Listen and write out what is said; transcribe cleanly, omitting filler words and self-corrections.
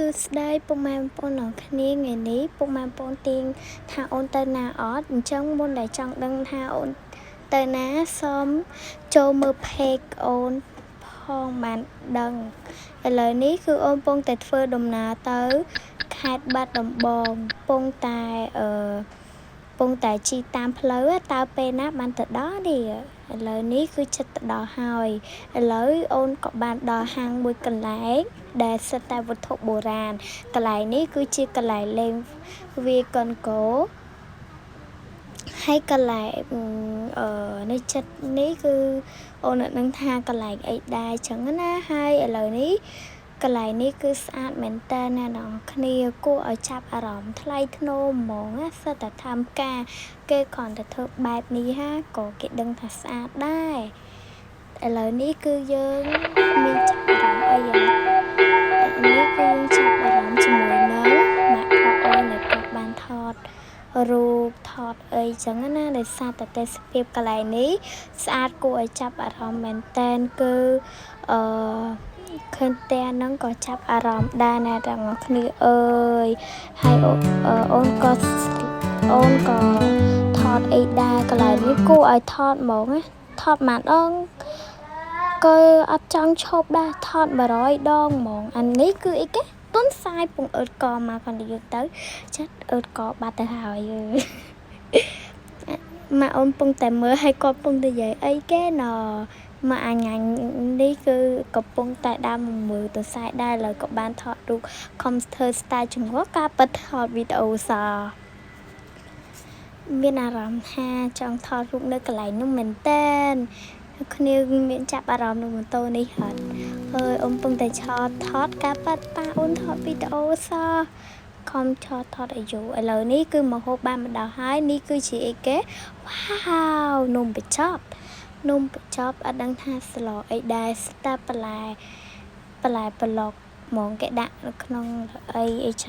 សួស្តីពុកម៉ែបងប្អូនទាំងគ្នាថ្ងៃនេះពុកម៉ែបងប្អូនទាញថាអូនទៅណាអត់អញ្ចឹងមុនដែលចង់ដឹងថាអូនទៅណាសូមចូលមើល page អូនផងបានដឹងឥឡូវនេះគឺអូនកំពុងតែធ្វើដំណើរទៅខេត្តបាត់ដំបងកំពុងតែជិះតាមផ្លូវតើពេលណាបានទៅដល់នេះឥឡូវនេះគឺចិត្តទៅដល់ហើយឥឡូវអូនក៏បានដល់ហាងមួយកន្លែងដែលសិតតែវត្ថុបុរាណកន្លែងនេះគឺជាកន្លែងលេងវាយកូនកោហើយកន្លែងនៅចិត្តនេះគឺអូនអត់ដឹងថាកន្លែងអីដែរចឹងណាហើយឥឡូវនេះកន្លែងនេះគឺស្អាតមែនតើអ្នកនរគ្នាគួរឲ្យចាប់អារម្មណ៍ថ្លៃថ្នូរហ្មងណាសិតតែធ្វើការគេគ្រាន់តែធ្វើបែបនេះហាក៏គេដឹងថាស្អាតដែរឥឡូវនេះគឺយើងមានចាប់អារម្មណ៍អីយ៉ាងនេះគឺយើងចាប់អារម្មណ៍ជាមួយនឹងម៉ាក់របស់អូនដែលគាត់បានថតរូបថតអីចឹងណាដោយសារតែទេសភាពកន្លែងនេះស្អាតគួរឲ្យចាប់អារម្មណ៍មែនតើគឺឃើញផ្ទះហ្នឹងក៏ចាប់អារម្មណ៍ដែរណាទាំងអស់គ្នាអើយហើយអូនក៏ថតអីដែរកន្លែងនេះគួរឲ្យថតហ្មងណាថតមួយដងក៏អត់ចង់ឈប់ដែរថត100ដងហ្មងអានេះគឺអីគេទុនសាយពងអឺតកមកគាត់និយាយទៅចិត្តអឺតកបាត់ទៅហើយម៉ាក់អូនពងតែមើលឲ្យគាត់ពងតែនិយាយអីគេណម៉ាក់អញនេះគឺកំពុងតែដើរមើលទៅសាយដែរឥឡូវក៏បានថតរូបខំធ្វើ style ជំនួសការប៉ັດថតវីដេអូសមានអារម្មណ៍ថាចង់ថតរូបនៅកន្លែងនោះមែនតើគ្នាមានចាប់អារម្មណ៍នឹងម៉ូតូនេះហត់ហើយអូនពងតែថតការប៉ັດប៉ាអូនថតវីដេអូសខំថតឲ្យយូរឥឡូវនេះគឺមកហូបបានមកដល់ហើយនេះគឺជាអីគេវ៉ាวนំបញ្ចប់អត់ដឹងថាស្លអីដែរស្តាបន្លែប្លុកហ្មងគេដាក់នៅក្នុងអីចឹង